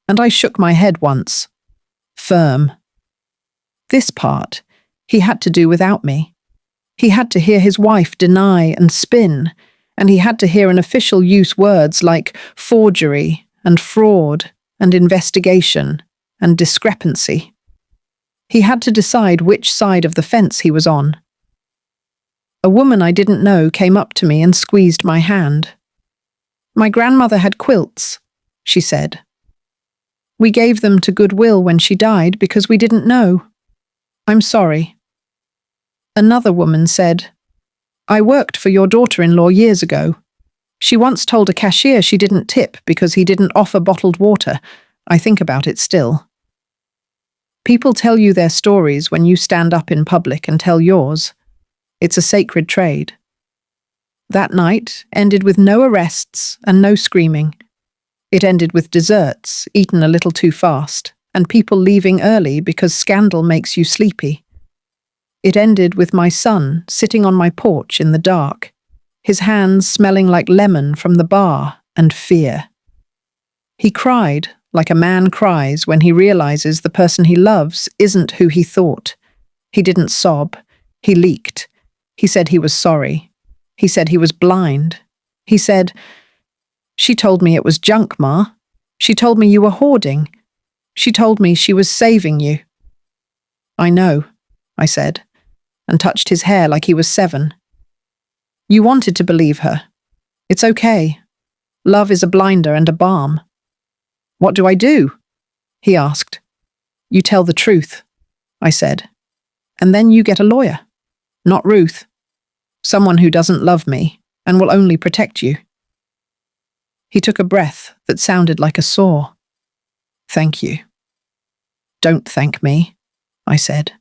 and I shook my head once. Firm. This part, he had to do without me. He had to hear his wife deny and spin, and he had to hear an official use words like forgery and fraud and investigation and discrepancy. He had to decide which side of the fence he was on. A woman I didn't know came up to me and squeezed my hand. "My grandmother had quilts," she said. "We gave them to Goodwill when she died because we didn't know. I'm sorry." Another woman said, "I worked for your daughter-in-law years ago. She once told a cashier she didn't tip because he didn't offer bottled water. I think about it still." People tell you their stories when you stand up in public and tell yours. It's a sacred trade. That night ended with no arrests and no screaming. It ended with desserts eaten a little too fast and people leaving early because scandal makes you sleepy. It ended with my son sitting on my porch in the dark, his hands smelling like lemon from the bar and fear. He cried like a man cries when he realizes the person he loves isn't who he thought. He didn't sob. He leaked. He said he was sorry. He said he was blind. He said, "She told me it was junk, Ma. She told me you were hoarding. She told me she was saving you." "I know," I said, and touched his hair like he was 7. "You wanted to believe her. It's okay. Love is a blinder and a balm." "What do I do?" he asked. "You tell the truth," I said. "And then you get a lawyer. Not Ruth. Someone who doesn't love me and will only protect you." He took a breath that sounded like a saw. "Thank you." "Don't thank me," I said.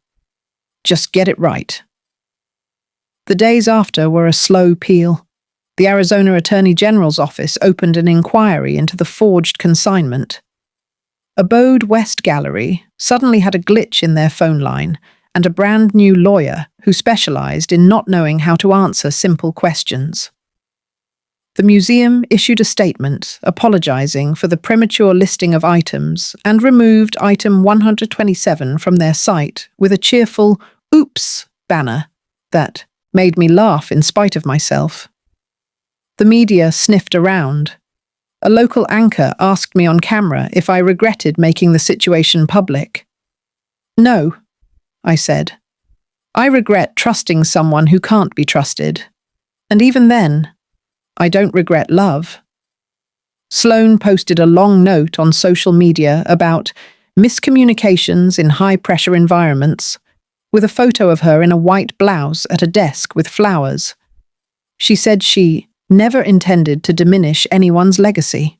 "Just get it right." The days after were a slow peel. The Arizona Attorney General's office opened an inquiry into the forged consignment. Abode West Gallery suddenly had a glitch in their phone line and a brand new lawyer who specialized in not knowing how to answer simple questions. The museum issued a statement apologizing for the premature listing of items and removed item 127 from their site with a cheerful "Oops" banner that made me laugh in spite of myself. The media sniffed around. A local anchor asked me on camera if I regretted making the situation public. "No," I said. "I regret trusting someone who can't be trusted. And even then, I don't regret love." Sloane posted a long note on social media about miscommunications in high-pressure environments, with a photo of her in a white blouse at a desk with flowers. She said she never intended to diminish anyone's legacy.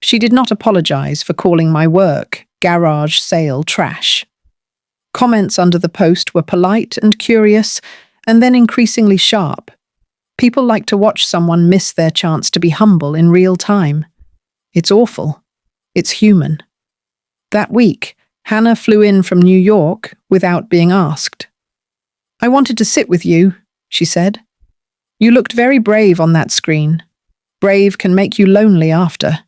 She did not apologize for calling my work garage sale trash. Comments under the post were polite and curious, and then increasingly sharp. People like to watch someone miss their chance to be humble in real time. It's awful. It's human. That week, Hannah flew in from New York without being asked. "I wanted to sit with you," she said. "You looked very brave on that screen. Brave can make you lonely after."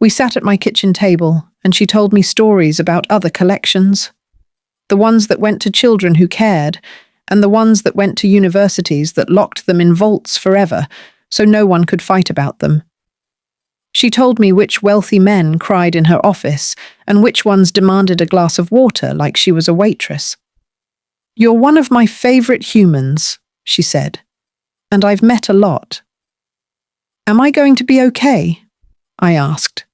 We sat at my kitchen table, and she told me stories about other collections. The ones that went to children who cared, and the ones that went to universities that locked them in vaults forever, so no one could fight about them. She told me which wealthy men cried in her office, and which ones demanded a glass of water like she was a waitress. "You're one of my favorite humans," she said, "and I've met a lot." "Am I going to be okay?" I asked.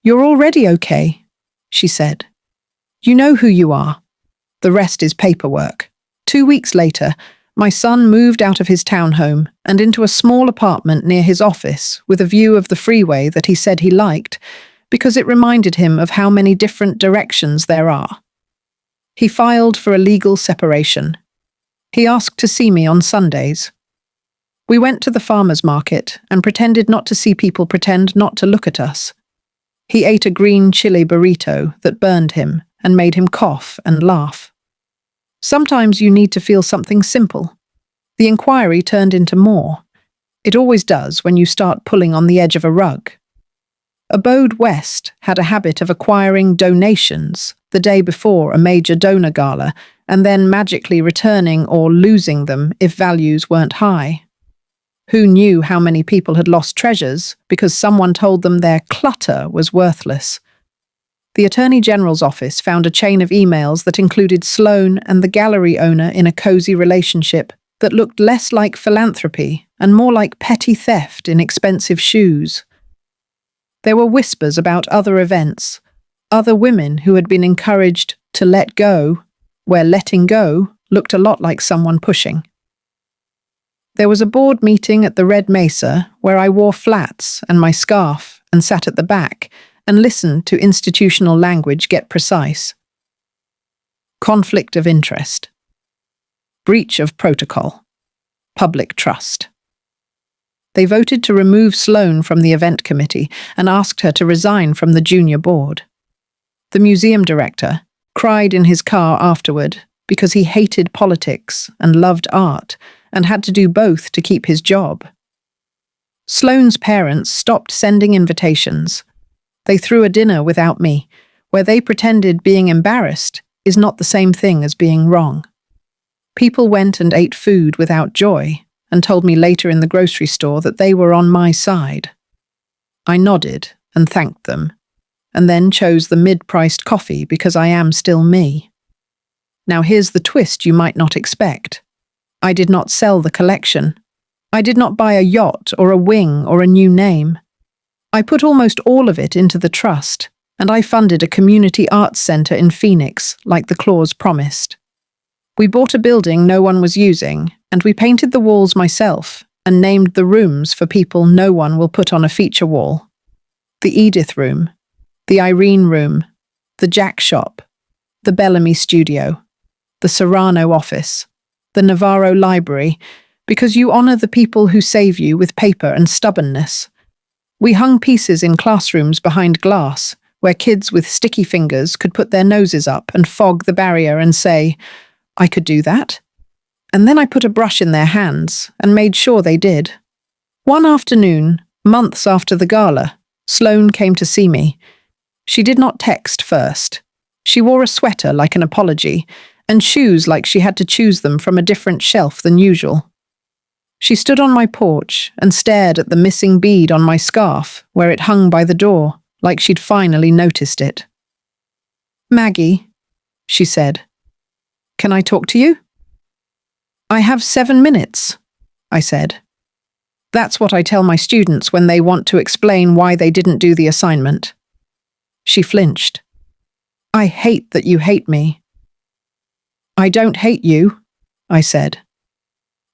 "You're already okay," she said. "You know who you are. The rest is paperwork." 2 weeks later, my son moved out of his townhome and into a small apartment near his office with a view of the freeway that he said he liked because it reminded him of how many different directions there are. He filed for a legal separation. He asked to see me on Sundays. We went to the farmer's market and pretended not to see people pretend not to look at us. He ate a green chili burrito that burned him and made him cough and laugh. Sometimes you need to feel something simple. The inquiry turned into more. It always does when you start pulling on the edge of a rug. Abode West had a habit of acquiring donations the day before a major donor gala and then magically returning or losing them if values weren't high. Who knew how many people had lost treasures because someone told them their clutter was worthless? The Attorney General's office found a chain of emails that included Sloane and the gallery owner in a cozy relationship that looked less like philanthropy and more like petty theft in expensive shoes. There were whispers about other events, other women who had been encouraged to let go, where letting go looked a lot like someone pushing. There was a board meeting at the Red Mesa where I wore flats and my scarf and sat at the back and listened to institutional language get precise. Conflict of interest. Breach of protocol. Public trust. They voted to remove Sloane from the event committee and asked her to resign from the junior board. The museum director cried in his car afterward because he hated politics and loved art and had to do both to keep his job. Sloane's parents stopped sending invitations. They threw a dinner without me, where they pretended being embarrassed is not the same thing as being wrong. People went and ate food without joy and told me later in the grocery store that they were on my side. I nodded and thanked them, and then chose the mid-priced coffee because I am still me. Now here's the twist you might not expect. I did not sell the collection. I did not buy a yacht or a wing or a new name. I put almost all of it into the trust, and I funded a community arts centre in Phoenix, like the clause promised. We bought a building no one was using, and we painted the walls myself and named the rooms for people no one will put on a feature wall. The Edith Room, the Irene Room, the Jack Shop, the Bellamy Studio, the Serrano Office, the Navarro Library, because you honour the people who save you with paper and stubbornness. We hung pieces in classrooms behind glass, where kids with sticky fingers could put their noses up and fog the barrier and say, "I could do that." And then I put a brush in their hands and made sure they did. One afternoon, months after the gala, Sloane came to see me. She did not text first. She wore a sweater like an apology, and shoes like she had to choose them from a different shelf than usual. She stood on my porch and stared at the missing bead on my scarf where it hung by the door, like she'd finally noticed it. "Maggie," she said, "can I talk to you?" "I have 7 minutes," I said. That's what I tell my students when they want to explain why they didn't do the assignment. She flinched. "I hate that you hate me." "I don't hate you," I said.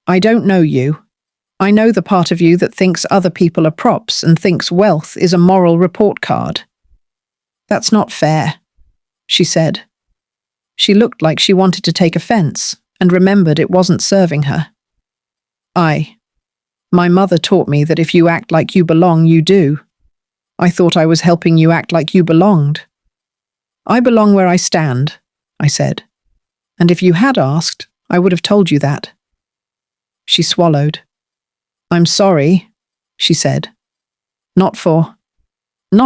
"I don't know you. I know the part of you that thinks other people are props and thinks wealth is a moral report card." "That's not fair," she said. She looked like she wanted to take offense and remembered it wasn't serving her. My mother taught me that if you act like you belong, you do. I thought I was helping you act like you belonged." "I belong where I stand," I said. "And if you had asked, I would have told you that." She swallowed. "I'm sorry," she said. Not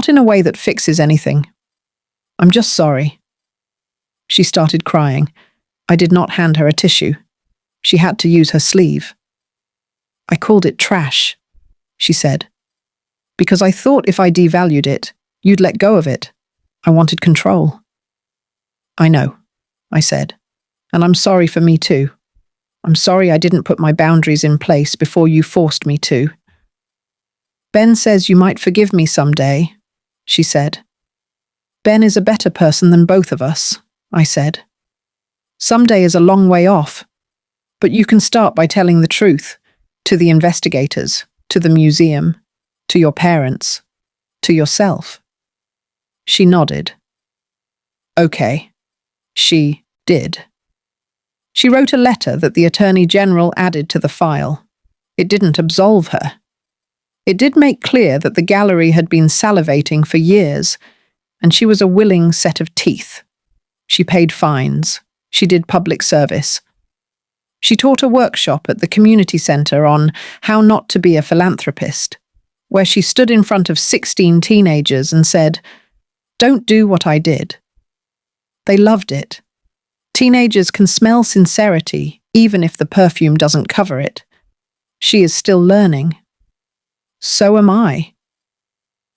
in a way that fixes anything. "I'm just sorry." She started crying. I did not hand her a tissue. She had to use her sleeve. "I called it trash," she said, "because I thought if I devalued it, you'd let go of it. I wanted control." "I know," I said, "and I'm sorry for me too. I'm sorry I didn't put my boundaries in place before you forced me to." "Ben says you might forgive me someday," she said. "Ben is a better person than both of us," I said. "Someday is a long way off, but you can start by telling the truth. To the investigators, to the museum, to your parents, to yourself." She nodded. Okay. She did. She wrote a letter that the Attorney General added to the file. It didn't absolve her. It did make clear that the gallery had been salivating for years, and she was a willing set of teeth. She paid fines. She did public service. She taught a workshop at the community centre on how not to be a philanthropist, where she stood in front of 16 teenagers and said, "Don't do what I did." They loved it. Teenagers can smell sincerity, even if the perfume doesn't cover it. She is still learning. So am I.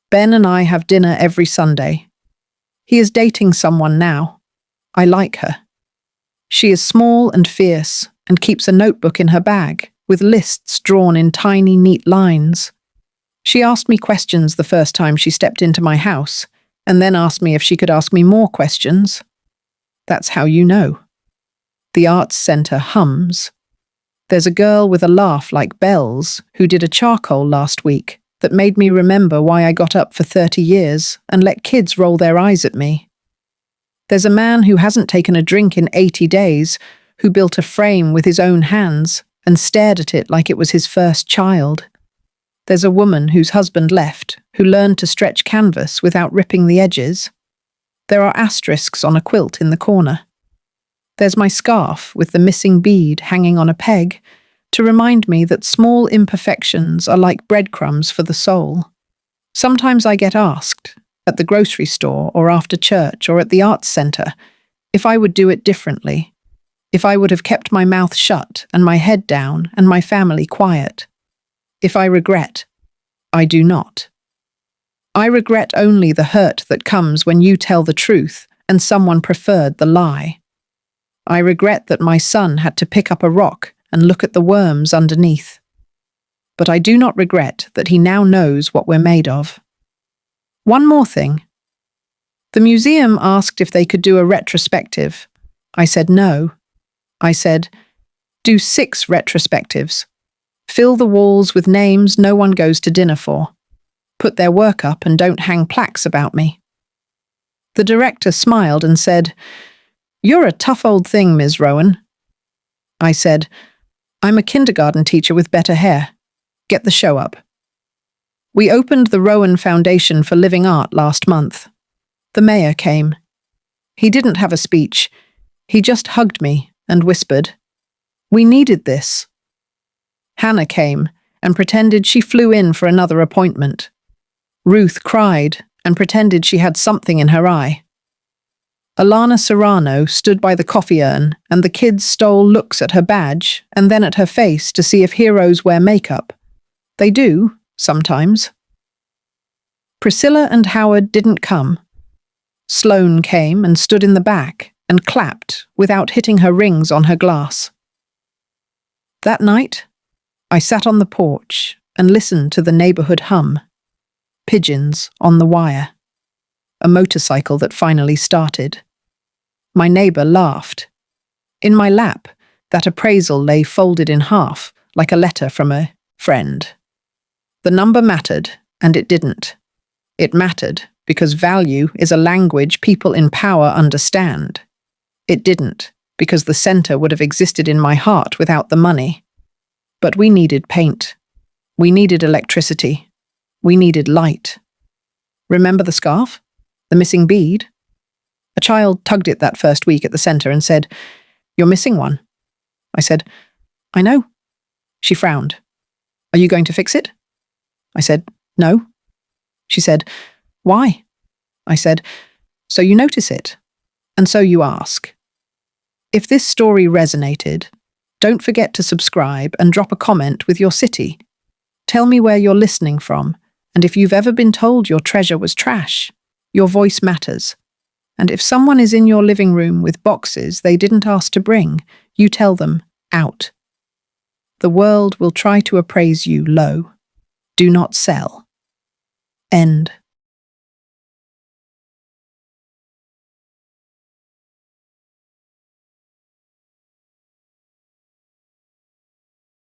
Ben and I have dinner every Sunday. He is dating someone now. I like her. She is small and fierce and keeps a notebook in her bag with lists drawn in tiny, neat lines. She asked me questions the first time she stepped into my house, and then asked me if she could ask me more questions. That's how you know. The Arts Centre hums. There's a girl with a laugh like bells who did a charcoal last week that made me remember why I got up for 30 years and let kids roll their eyes at me. There's a man who hasn't taken a drink in 80 days who built a frame with his own hands and stared at it like it was his first child. There's a woman whose husband left who learned to stretch canvas without ripping the edges. There are asterisks on a quilt in the corner. There's my scarf with the missing bead hanging on a peg to remind me that small imperfections are like breadcrumbs for the soul. Sometimes I get asked, at the grocery store or after church or at the arts centre, if I would do it differently, if I would have kept my mouth shut and my head down and my family quiet. If I regret, I do not. I regret only the hurt that comes when you tell the truth and someone preferred the lie. I regret that my son had to pick up a rock and look at the worms underneath. But I do not regret that he now knows what we're made of. One more thing. The museum asked if they could do a retrospective. I said no. I said, do 6 retrospectives. Fill the walls with names no one goes to dinner for. Put their work up and don't hang plaques about me. The director smiled and said, "You're a tough old thing, Ms. Rowan." I said, "I'm a kindergarten teacher with better hair. Get the show up." We opened the Rowan Foundation for Living Art last month. The mayor came. He didn't have a speech. He just hugged me and whispered, "We needed this." Hannah came, and pretended she flew in for another appointment. Ruth cried and pretended she had something in her eye. Alana Serrano stood by the coffee urn, and the kids stole looks at her badge and then at her face to see if heroes wear makeup. They do, sometimes. Priscilla and Howard didn't come. Sloane came and stood in the back and clapped without hitting her rings on her glass. That night, I sat on the porch and listened to the neighborhood hum. Pigeons on the wire. A motorcycle that finally started. My neighbor laughed. In my lap, that appraisal lay folded in half, like a letter from a friend. The number mattered, and it didn't. It mattered because value is a language people in power understand. It didn't, because the center would have existed in my heart without the money. But we needed paint. We needed electricity. We needed light. Remember the scarf? The missing bead? A child tugged it that first week at the center and said, "You're missing one." I said, "I know." She frowned. "Are you going to fix it?" I said, "No." She said, "Why?" I said, "So you notice it, and so you ask." If this story resonated, don't forget to subscribe and drop a comment with your city. Tell me where you're listening from, and if you've ever been told your treasure was trash. Your voice matters. And if someone is in your living room with boxes they didn't ask to bring, you tell them, out. The world will try to appraise you low. Do not sell. End.